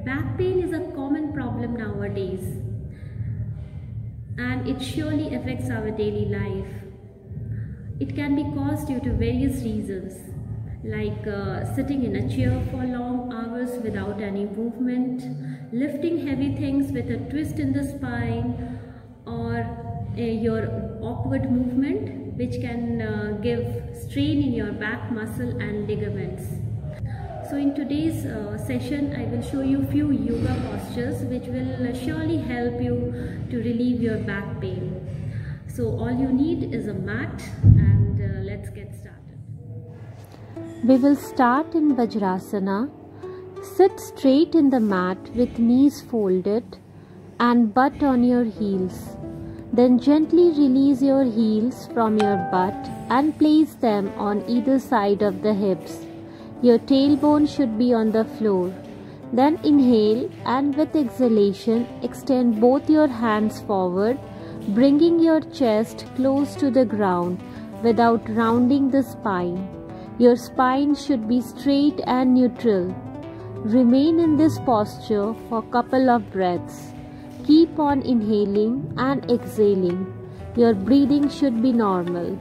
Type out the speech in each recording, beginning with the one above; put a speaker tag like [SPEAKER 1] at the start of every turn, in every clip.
[SPEAKER 1] Back pain is a common problem nowadays, and it surely affects our daily life. It can be caused due to various reasons, like sitting in a chair for long hours without any movement, lifting heavy things with a twist in the spine, or your awkward movement, which can give strain in your back muscle and ligaments. So in today's session, I will show you few yoga postures which will surely help you to relieve your back pain. So all you need is a mat, and let's get started.
[SPEAKER 2] We will start in Vajrasana. Sit straight in the mat with knees folded and butt on your heels. Then gently release your heels from your butt and place them on either side of the hips. Your tailbone should be on the floor. Then inhale, and with exhalation, extend both your hands forward, bringing your chest close to the ground without rounding the spine. Your spine should be straight and neutral. Remain in this posture for a couple of breaths. Keep on inhaling and exhaling. Your breathing should be normal.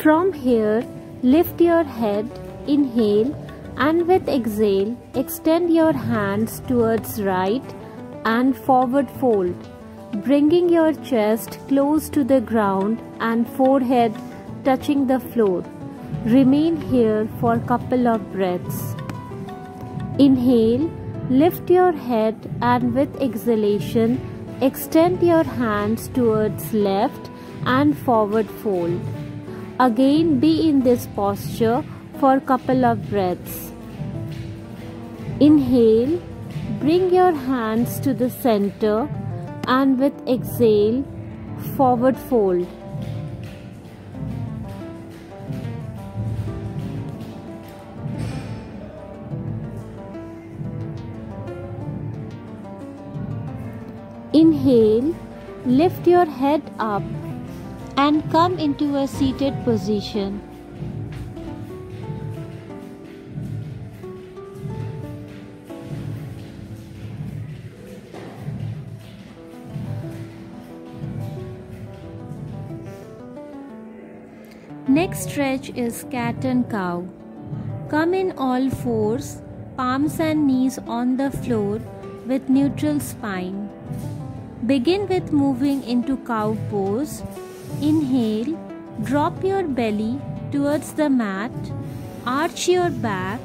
[SPEAKER 2] From here, lift your head, inhale, and with exhale, extend your hands towards right and forward fold, bringing your chest close to the ground and forehead touching the floor. Remain here for a couple of breaths. Inhale, lift your head, and with exhalation, extend your hands towards left and forward fold. Again, be in this posture for a couple of breaths. Inhale, bring your hands to the center, and with exhale, forward fold. Inhale, lift your head up and come into a seated position. Next stretch is cat and cow. Come in all fours, palms and knees on the floor with neutral spine. Begin with moving into cow pose. Inhale, drop your belly towards the mat, arch your back,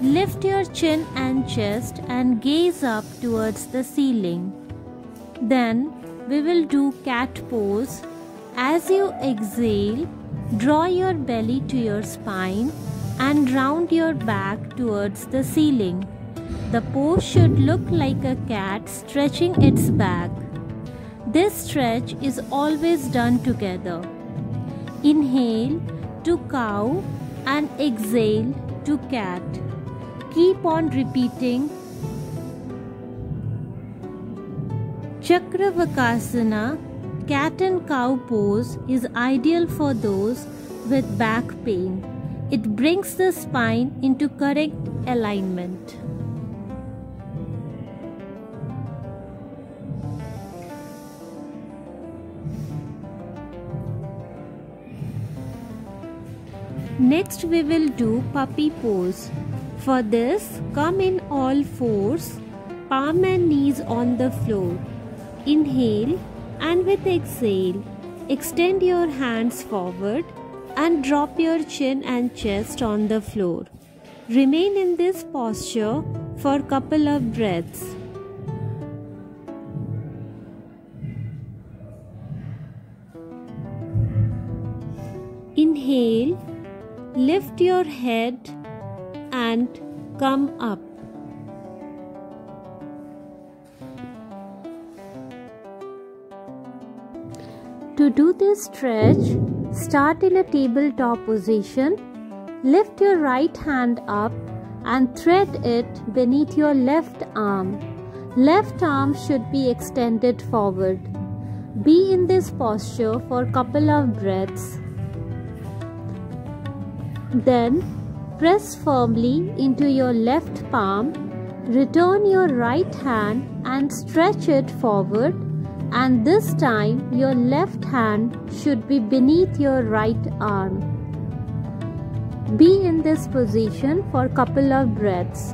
[SPEAKER 2] lift your chin and chest and gaze up towards the ceiling. Then we will do cat pose. As you exhale, draw your belly to your spine and round your back towards the ceiling. The pose should look like a cat stretching its back. This stretch is always done together. Inhale to cow and exhale to cat. Keep on repeating. Chakravakasana, cat and cow pose, is ideal for those with back pain. It brings the spine into correct alignment. Next we will do puppy pose. For this, come in all fours, palm and knees on the floor. Inhale, and with exhale, extend your hands forward and drop your chin and chest on the floor. Remain in this posture for a couple of breaths. Inhale, lift your head and come up. To do this stretch, start in a tabletop position. Lift your right hand up and thread it beneath your left arm. Left arm should be extended forward. Be in this posture for a couple of breaths. Then press firmly into your left palm Return your right hand and stretch it forward, and this time your left hand should be beneath your right arm. Be in this position for a couple of breaths.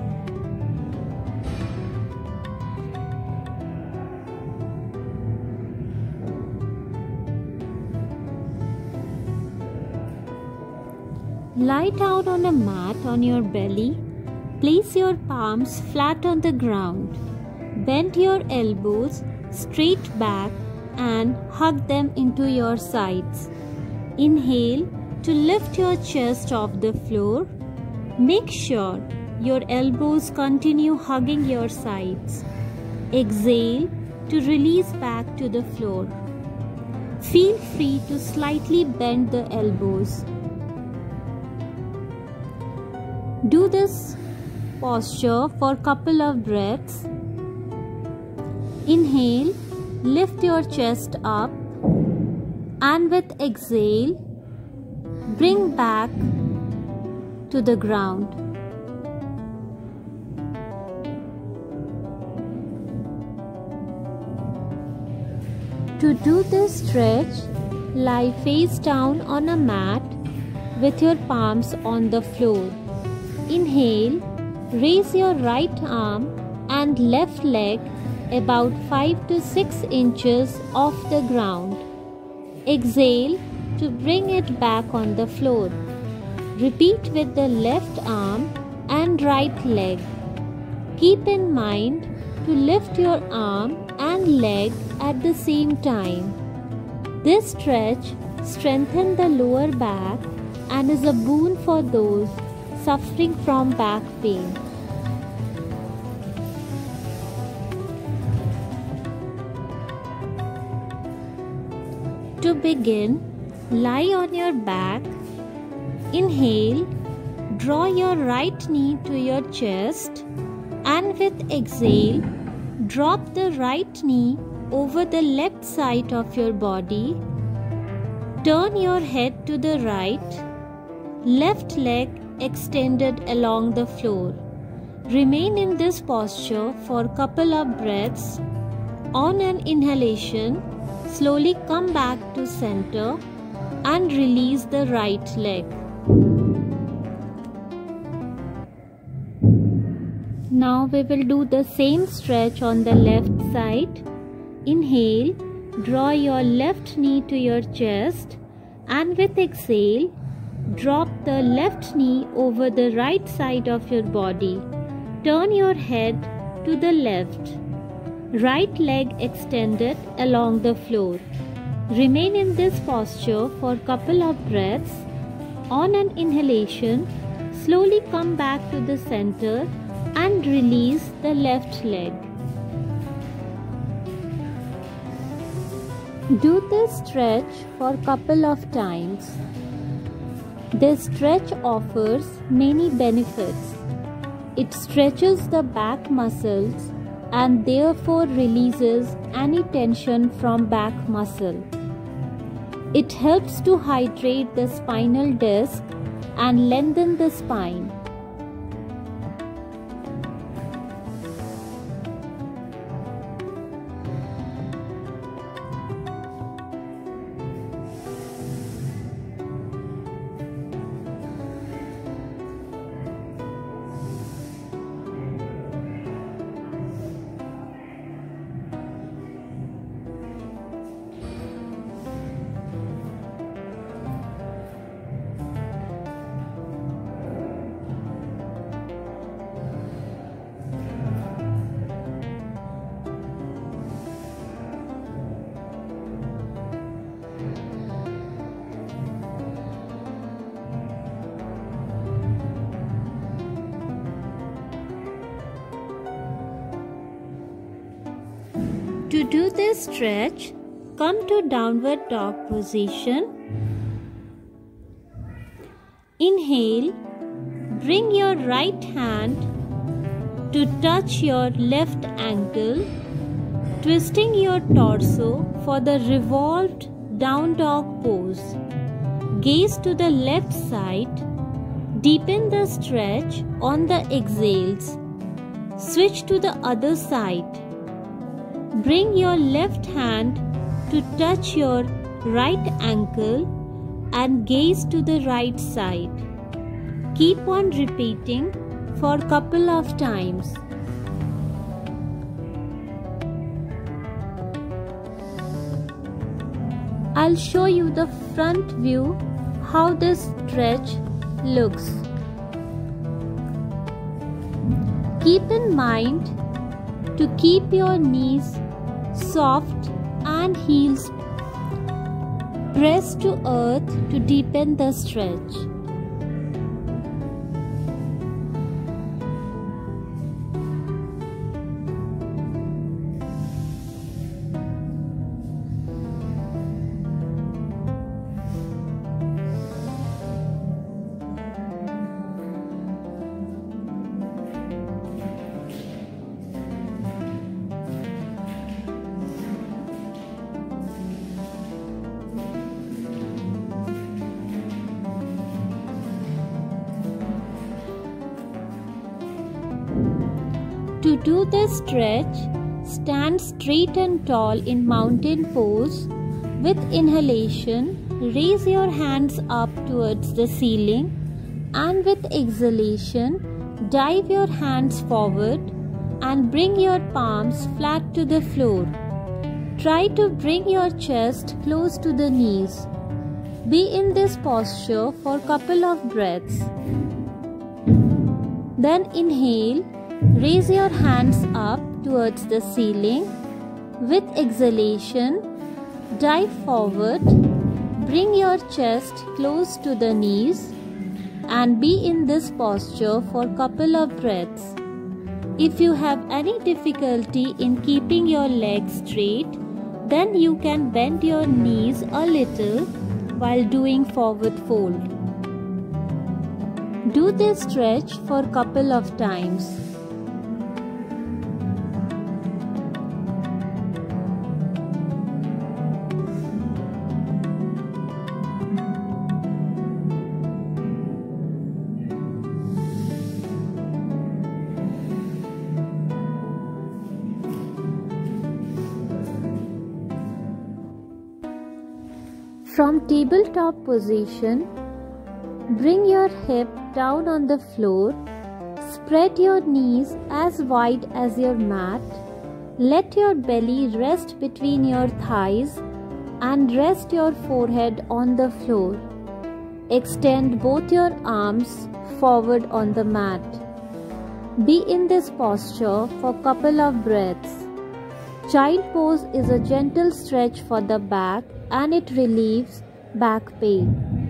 [SPEAKER 2] Lie down on a mat on your belly. Place your palms flat on the ground. Bend your elbows straight back and hug them into your sides. Inhale to lift your chest off the floor. Make sure your elbows continue hugging your sides. Exhale to release back to the floor. Feel free to slightly bend the elbows. Do this posture for a couple of breaths. Inhale, lift your chest up, and with exhale, bring back to the ground. To do this stretch, lie face down on a mat with your palms on the floor. Inhale, raise your right arm and left leg about 5 to 6 inches off the ground. Exhale to bring it back on the floor. Repeat with the left arm and right leg. Keep in mind to lift your arm and leg at the same time. This stretch strengthens the lower back and is a boon for those suffering from back pain. To begin, lie on your back. Inhale, draw your right knee to your chest, and with exhale, drop the right knee over the left side of your body. Turn your head to the right, left leg extended along the floor. Remain in this posture for a couple of breaths. On an inhalation, slowly come back to center and release the right leg. Now we will do the same stretch on the left side. Inhale, draw your left knee to your chest, and with exhale, drop the left knee over the right side of your body. Turn your head to the left. Right leg extended along the floor. Remain in this posture for a couple of breaths. On an inhalation, slowly come back to the center and release the left leg. Do this stretch for a couple of times. This stretch offers many benefits. It stretches the back muscles and therefore releases any tension from back muscle. It helps to hydrate the spinal disc and lengthen the spine. To do this stretch, come to downward dog position. Inhale, bring your right hand to touch your left ankle, twisting your torso for the revolved down dog pose. Gaze to the left side. Deepen the stretch on the exhales. Switch to the other side. Bring your left hand to touch your right ankle and gaze to the right side. Keep on repeating for a couple of times. I'll show you the front view how this stretch looks. Keep in mind to keep your knees soft and heels pressed to earth to deepen the stretch. To do this stretch, stand straight and tall in mountain pose. With inhalation, raise your hands up towards the ceiling, and with exhalation, dive your hands forward and bring your palms flat to the floor. Try to bring your chest close to the knees. Be in this posture for a couple of breaths. Then inhale. Raise your hands up towards the ceiling. With exhalation, dive forward, bring your chest close to the knees and be in this posture for a couple of breaths. If you have any difficulty in keeping your legs straight, then you can bend your knees a little while doing forward fold. Do this stretch for a couple of times. From tabletop position, bring your hip down on the floor, spread your knees as wide as your mat, let your belly rest between your thighs and rest your forehead on the floor. Extend both your arms forward on the mat. Be in this posture for a couple of breaths. Child pose is a gentle stretch for the back and it relieves back pain.